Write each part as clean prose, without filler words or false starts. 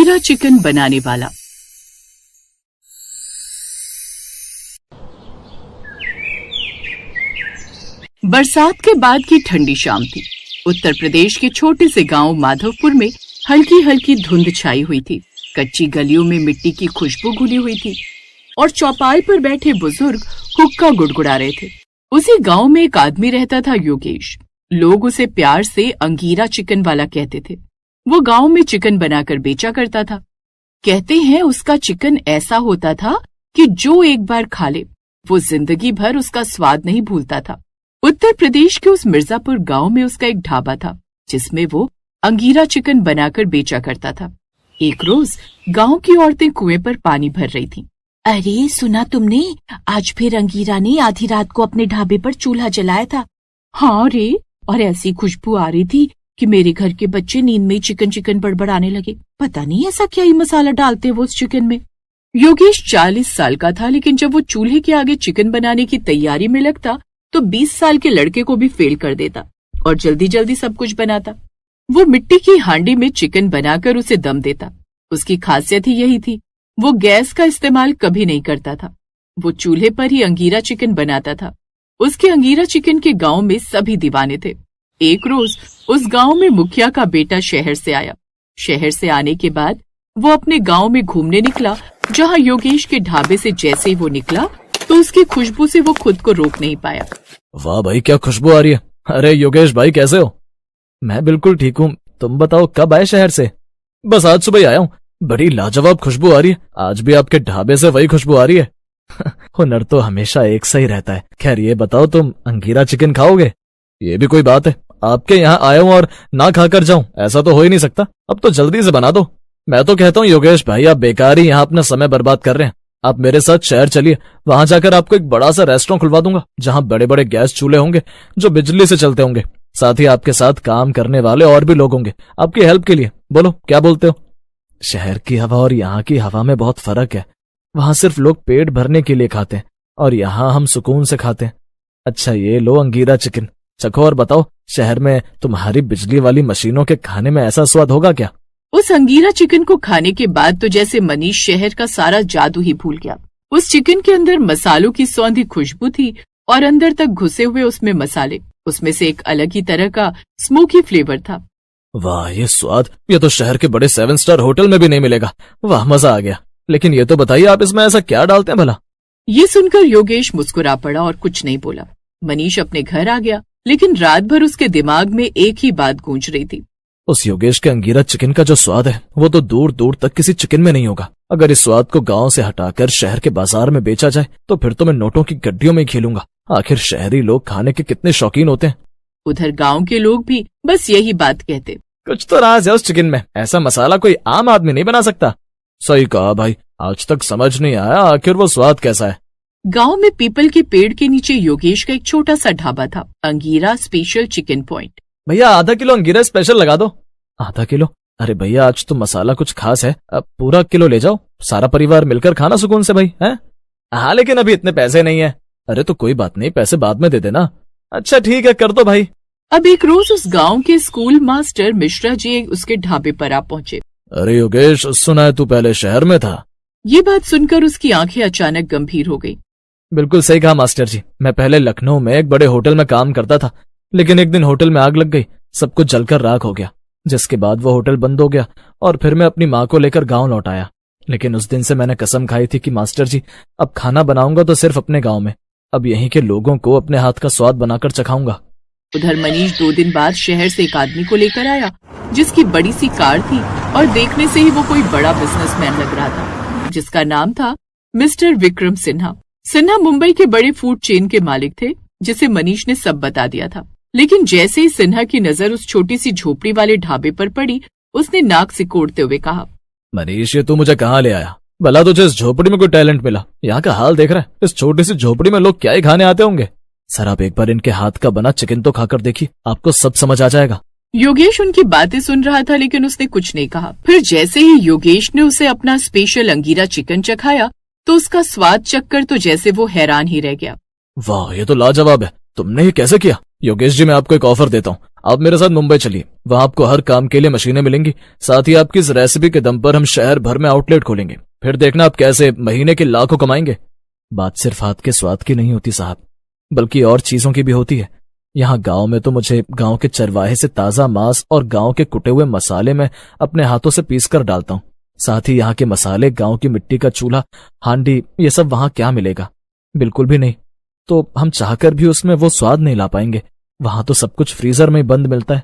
Angira chicken बनाने वाला। बरसात के बाद की ठंडी शाम थी। उत्तर प्रदेश के छोटे से गांव माधवपुर में हल्की हल्की धुंध छाई हुई थी। कच्ची गलियों में मिट्टी की खुशबू घुली हुई थी और चौपाल पर बैठे बुजुर्ग हुक्का गुड़गुड़ा रहे थे। उसी गांव में एक आदमी रहता था, योगेश। लोग उसे प्यार से अंगीरा चिकन वाला कहते थे। वो गांव में चिकन बनाकर बेचा करता था। कहते हैं उसका चिकन ऐसा होता था कि जो एक बार खा ले वो जिंदगी भर उसका स्वाद नहीं भूलता था। उत्तर प्रदेश के उस मिर्जापुर गांव में उसका एक ढाबा था जिसमें वो अंगीरा चिकन बनाकर बेचा करता था। एक रोज गांव की औरतें कुएं पर पानी भर रही थीं। अरे सुना तुमने, आज फिर अंगीरा ने आधी रात को अपने ढाबे पर चूल्हा जलाया था। हाँ रे, और ऐसी खुशबू आ रही थी कि मेरे घर के बच्चे नींद में चिकन चिकन बड़बड़ाने लगे। पता नहीं ऐसा क्या ही मसाला डालते वो उस चिकन में। योगेश 40 साल का था, लेकिन जब वो चूल्हे के आगे चिकन बनाने की तैयारी में लगता तो 20 साल के लड़के को भी फेल कर देता और जल्दी जल्दी सब कुछ बनाता। वो मिट्टी की हांडी में चिकन बनाकर उसे दम देता। उसकी खासियत ही यही थी। वो गैस का इस्तेमाल कभी नहीं करता था। वो चूल्हे पर ही अंगीरा चिकन बनाता था। उसके अंगीरा चिकन के गांव में सभी दीवाने थे। एक रोज उस गांव में मुखिया का बेटा शहर से आया। शहर से आने के बाद वो अपने गांव में घूमने निकला। जहां योगेश के ढाबे से जैसे ही वो निकला तो उसकी खुशबू से वो खुद को रोक नहीं पाया। वाह भाई, क्या खुशबू आ रही है। अरे योगेश भाई, कैसे हो? मैं बिल्कुल ठीक हूँ। तुम बताओ, कब आए शहर से? बस आज सुबह ही आया हूँ। बड़ी लाजवाब खुशबू आ रही है। आज भी आपके ढाबे से वही खुशबू आ रही है। हुनर तो हमेशा एक सा ही रहता है। खैर ये बताओ, तुम अंगीरा चिकन खाओगे? ये भी कोई बात है? आपके यहाँ आया हूँ और ना खाकर जाऊं, ऐसा तो हो ही नहीं सकता। अब तो जल्दी से बना दो। मैं तो कहता हूँ योगेश भाई, आप बेकार ही यहाँ अपना समय बर्बाद कर रहे हैं। आप मेरे साथ शहर चलिए, वहां जाकर आपको एक बड़ा सा रेस्टोरेंट खुलवा दूंगा जहां बड़े बड़े गैस चूल्हे होंगे जो बिजली से चलते होंगे। साथ ही आपके साथ काम करने वाले और भी लोग होंगे आपकी हेल्प के लिए। बोलो क्या बोलते हो? शहर की हवा और यहाँ की हवा में बहुत फर्क है। वहां सिर्फ लोग पेट भरने के लिए खाते हैं और यहाँ हम सुकून से खाते हैं। अच्छा ये लो अंगीरा चिकन, चखो और बताओ, शहर में तुम्हारी बिजली वाली मशीनों के खाने में ऐसा स्वाद होगा क्या? उस अंगीरा चिकन को खाने के बाद तो जैसे मनीष शहर का सारा जादू ही भूल गया। उस चिकन के अंदर मसालों की सौंधी खुशबू थी और अंदर तक घुसे हुए उसमें मसाले। उसमें से एक अलग ही तरह का स्मोकी फ्लेवर था। वाह ये स्वाद, ये तो शहर के बड़े 7 स्टार होटल में भी नहीं मिलेगा। वाह मजा आ गया। लेकिन ये तो बताइए, आप इसमें ऐसा क्या डालते हैं भला? ये सुनकर योगेश मुस्कुरा पड़ा और कुछ नहीं बोला। मनीष अपने घर आ गया, लेकिन रात भर उसके दिमाग में एक ही बात गूंज रही थी। उस योगेश के अंगीरा चिकन का जो स्वाद है वो तो दूर दूर तक किसी चिकन में नहीं होगा। अगर इस स्वाद को गांव से हटाकर शहर के बाजार में बेचा जाए तो फिर तो मैं नोटों की गड्डियों में खेलूंगा। आखिर शहरी लोग खाने के कितने शौकीन होते हैं। उधर गांव के लोग भी बस यही बात कहते। कुछ तो राज है उस चिकन में, ऐसा मसाला कोई आम आदमी नहीं बना सकता। सही कहा भाई, आज तक समझ नहीं आया आखिर वो स्वाद कैसा है। गांव में पीपल के पेड़ के नीचे योगेश का एक छोटा सा ढाबा था, अंगीरा स्पेशल चिकन पॉइंट। भैया आधा किलो अंगीरा स्पेशल लगा दो। आधा किलो? अरे भैया आज तो मसाला कुछ खास है, अब पूरा किलो ले जाओ, सारा परिवार मिलकर खाना सुकून से भाई है। हाँ लेकिन अभी इतने पैसे नहीं है। अरे तो कोई बात नहीं, पैसे बाद में दे देना। अच्छा ठीक है, कर दो भाई। अब एक रोज उस गांव के स्कूल मास्टर मिश्रा जी उसके ढाबे पर आ पहुंचे। अरे योगेश, सुना है तू पहले शहर में था? ये बात सुनकर उसकी आंखें अचानक गंभीर हो गई। बिल्कुल सही कहा मास्टर जी, मैं पहले लखनऊ में एक बड़े होटल में काम करता था, लेकिन एक दिन होटल में आग लग गई, सब कुछ जलकर राख हो गया, जिसके बाद वो होटल बंद हो गया और फिर मैं अपनी माँ को लेकर गांव लौट आया। लेकिन उस दिन से मैंने कसम खाई थी कि मास्टर जी अब खाना बनाऊंगा तो सिर्फ अपने गांव में, अब यहीं के लोगों को अपने हाथ का स्वाद बनाकर चखाऊंगा। उधर मनीष 2 दिन बाद शहर से एक आदमी को लेकर आया जिसकी बड़ी सी कार थी और देखने से ही वो कोई बड़ा बिजनेसमैन लग रहा था, जिसका नाम था मिस्टर विक्रम सिन्हा। सिन्हा मुंबई के बड़े फूड चेन के मालिक थे, जिसे मनीष ने सब बता दिया था। लेकिन जैसे ही सिन्हा की नजर उस छोटी सी झोपड़ी वाले ढाबे पर पड़ी, उसने नाक सिकोड़ते हुए कहा, मनीष ये तू मुझे कहाँ ले आया? भला तुझे इस झोपड़ी में कोई टैलेंट मिला? यहाँ का हाल देख रहा है, इस छोटी सी झोपड़ी में लोग क्या ही खाने आते होंगे। सर आप एक बार इनके हाथ का बना चिकन तो खाकर देखिए, आपको सब समझ आ जाएगा। योगेश उनकी बातें सुन रहा था, लेकिन उसने कुछ नहीं कहा। फिर जैसे ही योगेश ने उसे अपना स्पेशल अंगीरा चिकन चखाया तो उसका स्वाद चखकर तो जैसे वो हैरान ही रह गया। वाह ये तो लाजवाब है, तुमने ये कैसे किया? योगेश जी, मैं आपको एक ऑफर देता हूँ, आप मेरे साथ मुंबई चलिए, वहां आपको हर काम के लिए मशीनें मिलेंगी, साथ ही आपकी इस रेसिपी के दम पर हम शहर भर में आउटलेट खोलेंगे, फिर देखना आप कैसे महीने के लाखों कमाएंगे। बात सिर्फ हाथ के स्वाद की नहीं होती साहब, बल्कि और चीजों की भी होती है। यहाँ गांव में तो मुझे गांव के चरवाहे से ताजा मांस और गांव के कुटे हुए मसाले मैं अपने हाथों से पीस कर डालता हूँ। साथ ही यहाँ के मसाले, गांव की मिट्टी का चूल्हा, हांडी, ये सब वहां क्या मिलेगा? बिल्कुल भी नहीं। तो हम चाहकर भी उसमें वो स्वाद नहीं ला पाएंगे। वहां तो सब कुछ फ्रीजर में ही बंद मिलता है।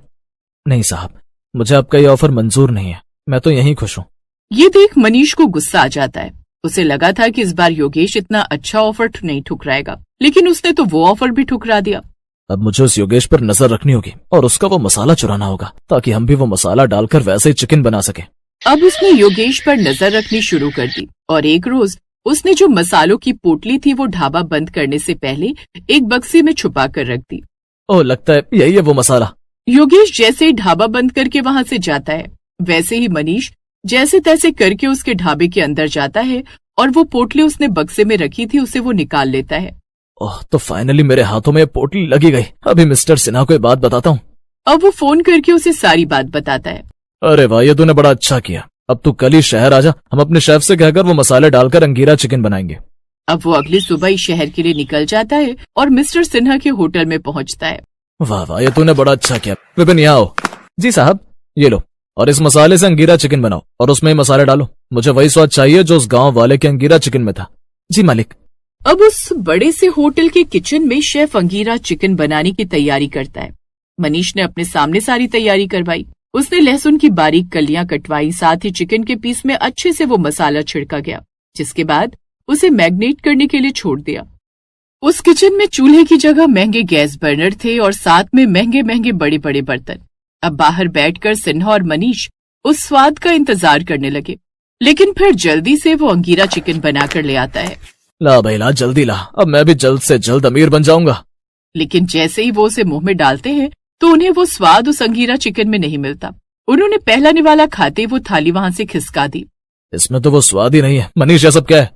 नहीं साहब, मुझे आपका ये ऑफर मंजूर नहीं है, मैं तो यहीं खुश हूँ। ये देख मनीष को गुस्सा आ जाता है। उसे लगा था कि इस बार योगेश इतना अच्छा ऑफर नहीं ठुकराएगा, लेकिन उसने तो वो ऑफर भी ठुकरा दिया। अब मुझे उस योगेश पर नजर रखनी होगी और उसका वो मसाला चुराना होगा, ताकि हम भी वो मसाला डालकर वैसे ही चिकन बना सके। अब उसने योगेश पर नजर रखनी शुरू कर दी और एक रोज उसने जो मसालों की पोटली थी वो ढाबा बंद करने से पहले एक बक्से में छुपा कर रख दी। ओह, लगता है यही है वो मसाला। योगेश जैसे ही ढाबा बंद करके वहां से जाता है, वैसे ही मनीष जैसे तैसे करके उसके ढाबे के अंदर जाता है और वो पोटली उसने बक्से में रखी थी उसे वो निकाल लेता है। ओह, तो फाइनली मेरे हाथों में पोटली लगी गई। अभी मिस्टर सिन्हा को ये बात बताता हूँ। अब वो फोन करके उसे सारी बात बताता है। अरे वाह, ये तूने बड़ा अच्छा किया। अब तू कल ही शहर आजा, हम अपने शेफ से कहकर वो मसाले डालकर अंगीरा चिकन बनाएंगे। अब वो अगली सुबह ही शहर के लिए निकल जाता है और मिस्टर सिन्हा के होटल में पहुंचता है। वाह वाह, ये तूने बड़ा अच्छा किया। विपिन, यहाँ आओ। जी साहब, ये लो, और इस मसाले से अंगीरा चिकन बनाओ और उसमें ही मसाले डालो। मुझे वही स्वाद चाहिए जो उस गांव वाले के अंगीरा चिकन में था। जी मालिक। अब उस बड़े से होटल के किचन में शेफ अंगीरा चिकन बनाने की तैयारी करता है। मनीष ने अपने सामने सारी तैयारी करवाई। उसने लहसुन की बारीक कलियां कटवाई, साथ ही चिकन के पीस में अच्छे से वो मसाला छिड़का गया, जिसके बाद उसे मैग्नेट करने के लिए छोड़ दिया। उस किचन में चूल्हे की जगह महंगे गैस बर्नर थे और साथ में महंगे महंगे बड़े बड़े बर्तन। अब बाहर बैठकर सिन्हा और मनीष उस स्वाद का इंतजार करने लगे, लेकिन फिर जल्दी से वो अंगीरा चिकन बनाकर ले आता है। ला भाई ला, जल्दी ला, अब मैं भी जल्द से जल्द अमीर बन जाऊंगा। लेकिन जैसे ही वो उसे मुंह में डालते हैं तो उन्हें वो स्वाद उस अंगीरा चिकन में नहीं मिलता। उन्होंने पहला निवाला खाते वो थाली वहां से खिसका दी। इसमें तो वो स्वाद ही नहीं है। मनीष, ये सब क्या है?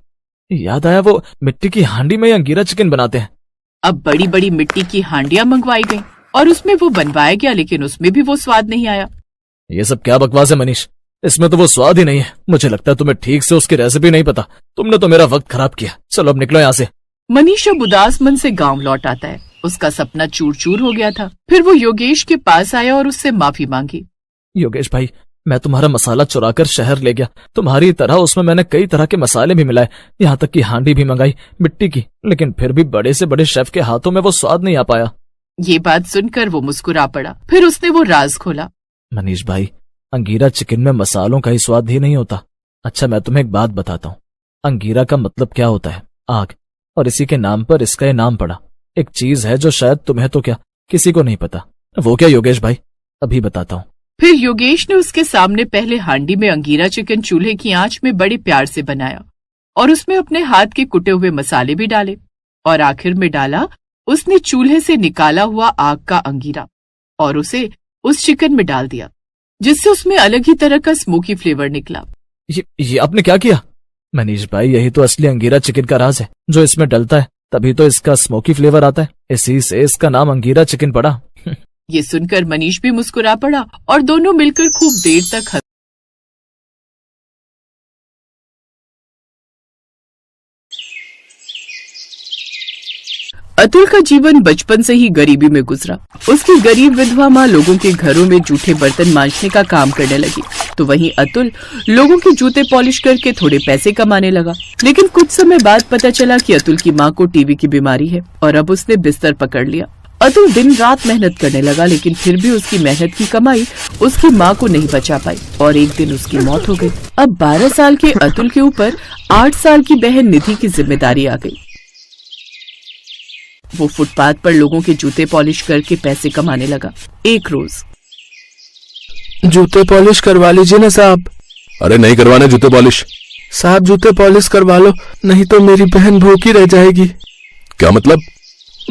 याद आया, वो मिट्टी की हांडी में अंगीरा चिकन बनाते हैं। अब बड़ी बड़ी मिट्टी की हांडियां मंगवाई गई और उसमें वो बनवाया गया, लेकिन उसमें भी वो स्वाद नहीं आया। ये सब क्या बकवास है मनीष? इसमें तो वो स्वाद ही नहीं है। मुझे लगता है तुम्हें ठीक से उसकी रेसिपी नहीं पता। तुमने तो मेरा वक्त खराब किया। चलो अब निकलो यहाँ से। मनीष अब उदास मन से गांव लौट आता है। उसका सपना चूर चूर हो गया था। फिर वो योगेश के पास आया और उससे माफी मांगी। योगेश भाई, मैं तुम्हारा मसाला चुराकर शहर ले गया। तुम्हारी तरह उसमें मैंने कई तरह के मसाले भी मिलाए, यहाँ तक कि हांडी भी मंगाई मिट्टी की, लेकिन फिर भी बड़े से बड़े शेफ के हाथों में वो स्वाद नहीं आ पाया। ये बात सुनकर वो मुस्कुरा पड़ा। फिर उसने वो राज खोला। मनीष भाई, अंगीरा चिकन में मसालों का ही स्वाद ही नहीं होता। अच्छा, मैं तुम्हें एक बात बताता हूँ। अंगीरा का मतलब क्या होता है? आग। और इसी के नाम पर इसका ये नाम पड़ा। एक चीज है जो शायद तुम्हें तो क्या किसी को नहीं पता। वो क्या योगेश भाई? अभी बताता हूँ। फिर योगेश ने उसके सामने पहले हांडी में अंगीरा चिकन चूल्हे की आंच में बड़े प्यार से बनाया और उसमें अपने हाथ के कुटे हुए मसाले भी डाले और आखिर में डाला उसने चूल्हे से निकाला हुआ आग का अंगीरा और उसे उस चिकन में डाल दिया, जिससे उसमें अलग ही तरह का स्मोकी फ्लेवर निकला। ये आपने क्या किया? मनीष भाई, यही तो असली अंगीरा चिकन का राज है, जो इसमें डलता है तभी तो इसका स्मोकी फ्लेवर आता है। इसी से इसका नाम अंगीरा चिकन पड़ा। ये सुनकर मनीष भी मुस्कुरा पड़ा और दोनों मिलकर खूब देर तक हंसे। अतुल का जीवन बचपन से ही गरीबी में गुजरा। उसकी गरीब विधवा माँ लोगों के घरों में जूठे बर्तन मांजने का काम करने लगी, तो वहीं अतुल लोगों के जूते पॉलिश करके थोड़े पैसे कमाने लगा। लेकिन कुछ समय बाद पता चला कि अतुल की माँ को टीबी की बीमारी है और अब उसने बिस्तर पकड़ लिया। अतुल दिन रात मेहनत करने लगा, लेकिन फिर भी उसकी मेहनत की कमाई उसकी माँ को नहीं बचा पाई और एक दिन उसकी मौत हो गई। अब 12 साल के अतुल के ऊपर 8 साल की बहन निधि की जिम्मेदारी आ गई। वो फुटपाथ पर लोगों के जूते पॉलिश करके पैसे कमाने लगा। एक रोज, जूते पॉलिश करवा लीजिए ना साहब। अरे नहीं करवाने जूते पॉलिश। साहब जूते पॉलिश करवा लो, नहीं तो मेरी बहन भूखी रह जाएगी। क्या मतलब?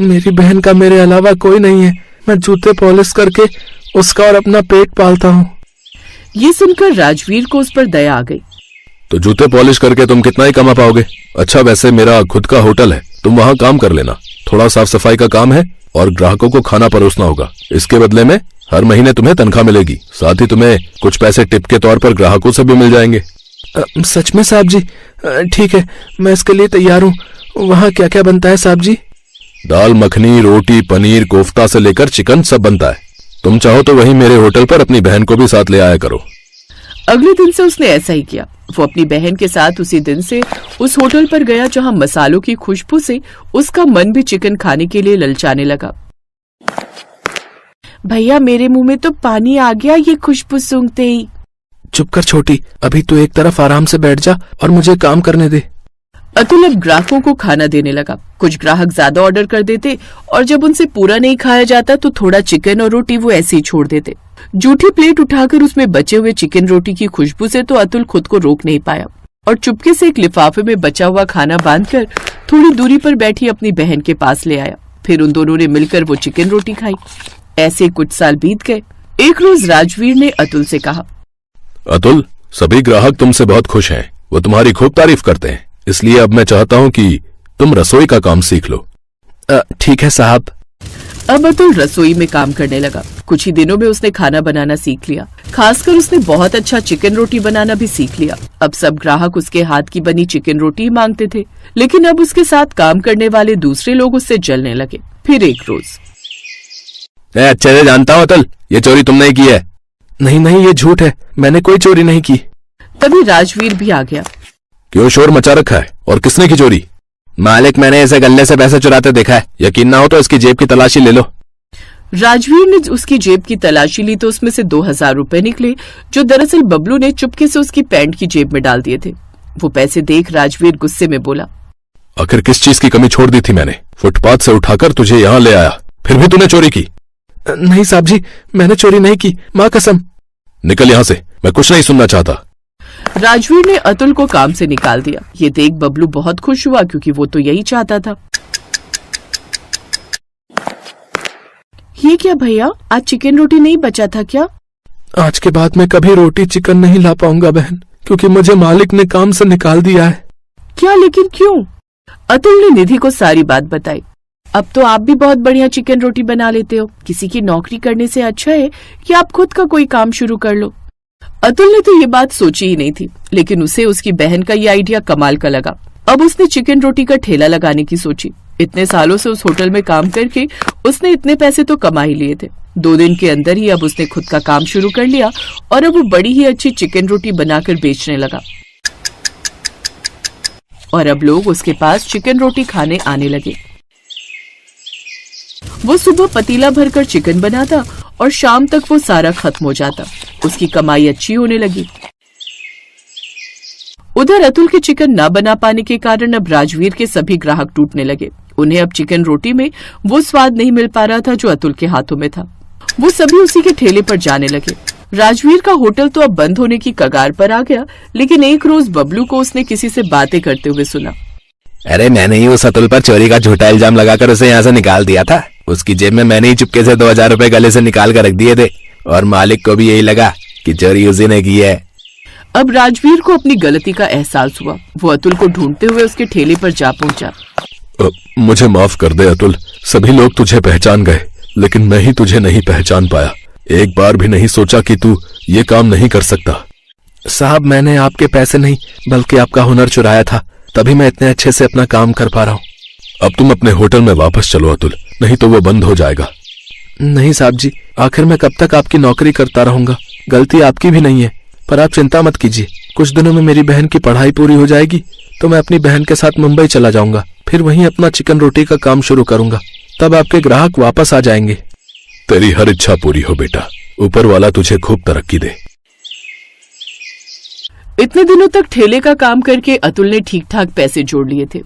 मेरी बहन का मेरे अलावा कोई नहीं है। मैं जूते पॉलिश करके उसका और अपना पेट पालता हूँ। ये सुनकर राजवीर को उस पर दया आ गई। तो जूते पॉलिश करके तुम कितना ही कमा पाओगे? अच्छा, वैसे मेरा खुद का होटल है, तुम वहाँ काम कर लेना। थोड़ा साफ सफाई का काम है और ग्राहकों को खाना परोसना होगा। इसके बदले में हर महीने तुम्हें तनख्वाह मिलेगी, साथ ही तुम्हें कुछ पैसे टिप के तौर पर ग्राहकों से भी मिल जाएंगे। सच में साहब जी? ठीक है, मैं इसके लिए तैयार हूँ। वहाँ क्या क्या बनता है साहब जी? दाल मखनी, रोटी, पनीर, कोफ्ता से लेकर चिकन सब बनता है। तुम चाहो तो वहीं मेरे होटल पर अपनी बहन को भी साथ ले आया करो। अगले दिन से उसने ऐसा ही किया। वो अपनी बहन के साथ उसी दिन से उस होटल पर गया जहां मसालों की खुशबू से उसका मन भी चिकन खाने के लिए ललचाने लगा। भैया मेरे मुंह में तो पानी आ गया ये खुशबू सूंघते ही। चुप कर छोटी, अभी तू एक तरफ आराम से बैठ जा और मुझे काम करने दे। अतुल अब ग्राहकों को खाना देने लगा। कुछ ग्राहक ज्यादा ऑर्डर कर देते और जब उनसे पूरा नहीं खाया जाता तो थोड़ा चिकन और रोटी वो ऐसे ही छोड़ देते। जूठी प्लेट उठाकर उसमें बचे हुए चिकन रोटी की खुशबू से तो अतुल खुद को रोक नहीं पाया और चुपके से एक लिफाफे में बचा हुआ खाना बांधकर थोड़ी दूरी पर बैठी अपनी बहन के पास ले आया। फिर उन दोनों ने मिलकर वो चिकन रोटी खाई। ऐसे कुछ साल बीत गए। एक रोज राजवीर ने अतुल से कहा, अतुल, सभी ग्राहक तुमसे बहुत खुश हैं, वो तुम्हारी खूब तारीफ करते हैं, इसलिए अब मैं चाहता हूँ कि तुम रसोई का काम सीख लो। ठीक है साहब। अब अतुल रसोई में काम करने लगा। कुछ ही दिनों में उसने खाना बनाना सीख लिया। खासकर उसने बहुत अच्छा चिकन रोटी बनाना भी सीख लिया। अब सब ग्राहक उसके हाथ की बनी चिकन रोटी ही मांगते थे, लेकिन अब उसके साथ काम करने वाले दूसरे लोग उससे जलने लगे। फिर एक रोज, मैं अच्छे से जानता हूँ अतुल, ये चोरी तुमने की है। नहीं नहीं, ये झूठ है, मैंने कोई चोरी नहीं की। तभी राजवीर भी आ गया। क्यों शोर मचा रखा है और किसने की चोरी? मालिक, मैंने इसे गले से पैसे चुराते देखा है, यकीन ना हो तो इसकी जेब की तलाशी ले लो। राजवीर ने उसकी जेब की तलाशी ली तो उसमें से 2000 रुपए निकले, जो दरअसल बबलू ने चुपके से उसकी पैंट की जेब में डाल दिए थे। वो पैसे देख राजवीर गुस्से में बोला, आखिर किस चीज की कमी छोड़ दी थी मैंने? फुटपाथ से उठाकर तुझे यहाँ ले आया, फिर भी तूने चोरी की। नहीं साहब जी, मैंने चोरी नहीं की, माँ कसम। निकल यहाँ से, मैं कुछ नहीं सुनना चाहता। राजवीर ने अतुल को काम से निकाल दिया। ये देख बबलू बहुत खुश हुआ क्योंकि वो तो यही चाहता था। ये क्या भैया, आज चिकन रोटी नहीं बचा था क्या? आज के बाद मैं कभी रोटी चिकन नहीं ला पाऊंगा बहन, क्योंकि मुझे मालिक ने काम से निकाल दिया है। क्या, लेकिन क्यों? अतुल ने निधि को सारी बात बताई। अब तो आप भी बहुत बढ़िया चिकन रोटी बना लेते हो। किसी की नौकरी करने से अच्छा है कि आप खुद का कोई काम शुरू कर लो। अतुल ने तो ये बात सोची ही नहीं थी, लेकिन उसे उसकी बहन का ये आइडिया कमाल का लगा। अब उसने चिकन रोटी का ठेला लगाने की सोची। इतने सालों से उस होटल में काम करके उसने इतने पैसे तो कमा ही लिए थे। 2 दिन के अंदर ही अब उसने खुद का काम शुरू कर लिया और अब वो बड़ी ही अच्छी चिकन रोटी बनाकर बेचने लगा और अब लोग उसके पास चिकन रोटी खाने आने लगे। वो सुबह पतीला भरकर चिकन बनाता और शाम तक वो सारा खत्म हो जाता। उसकी कमाई अच्छी होने लगी। उधर अतुल के चिकन न बना पाने के कारण अब राजवीर के सभी ग्राहक टूटने लगे। उन्हें अब चिकन रोटी में वो स्वाद नहीं मिल पा रहा था जो अतुल के हाथों में था। वो सभी उसी के ठेले पर जाने लगे। राजवीर का होटल तो अब बंद होने की कगार पर आ गया, लेकिन एक रोज बबलू को उसने किसी से बातें करते हुए सुना। अरे मैंने ही उस अतुल पर चोरी का झूठा इल्जाम लगाकर उसे यहाँ से निकाल दिया था। उसकी जेब में मैंने ही चुपके से 2000 रुपए गले से निकाल कर रख दिए थे और मालिक को भी यही लगा कि चोरी उसी ने की है। अब राजवीर को अपनी गलती का एहसास हुआ। वो अतुल को ढूंढते हुए उसके ठेले पर जा पहुंचा। मुझे माफ कर दे अतुल, सभी लोग तुझे पहचान गए, लेकिन मैं ही तुझे नहीं पहचान पाया। एक बार भी नहीं सोचा कि तू ये काम नहीं कर सकता। साहब, मैंने आपके पैसे नहीं बल्कि आपका हुनर चुराया था, तभी मैं इतने अच्छे से अपना काम कर पा रहा हूँ। अब तुम अपने होटल में वापस चलो अतुल, नहीं तो वो बंद हो जाएगा। नहीं साहब जी, आखिर मैं कब तक आपकी नौकरी करता रहूंगा? गलती आपकी भी नहीं है, पर आप चिंता मत कीजिए। कुछ दिनों में मेरी बहन की पढ़ाई पूरी हो जाएगी तो मैं अपनी बहन के साथ मुंबई चला जाऊंगा, फिर वहीं अपना चिकन रोटी का काम शुरू करूंगा। तब आपके ग्राहक वापस आ जाएंगे। तेरी हर इच्छा पूरी हो बेटा, ऊपर वाला तुझे खूब तरक्की दे। इतने दिनों तक ठेले का काम करके अतुल ने ठीक ठाक पैसे जोड़ लिए थे।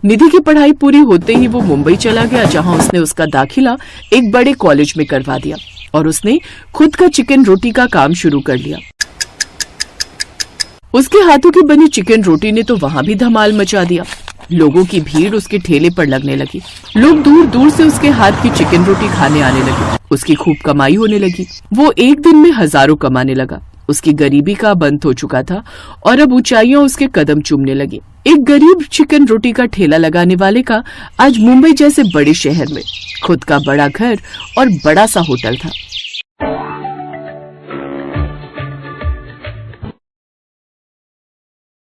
निधि की पढ़ाई पूरी होते ही वो मुंबई चला गया, जहां उसने उसका दाखिला एक बड़े कॉलेज में करवा दिया और उसने खुद का चिकन रोटी का काम शुरू कर लिया। उसके हाथों की बनी चिकन रोटी ने तो वहां भी धमाल मचा दिया। लोगों की भीड़ उसके ठेले पर लगने लगी। लोग दूर दूर से उसके हाथ की चिकन रोटी खाने आने लगे। उसकी खूब कमाई होने लगी। वो एक दिन में हजारों कमाने लगा। उसकी गरीबी का अब अंत हो चुका था और अब ऊंचाइयां उसके कदम चूमने लगी। एक गरीब चिकन रोटी का ठेला लगाने वाले का आज मुंबई जैसे बड़े शहर में खुद का बड़ा घर और बड़ा सा होटल था।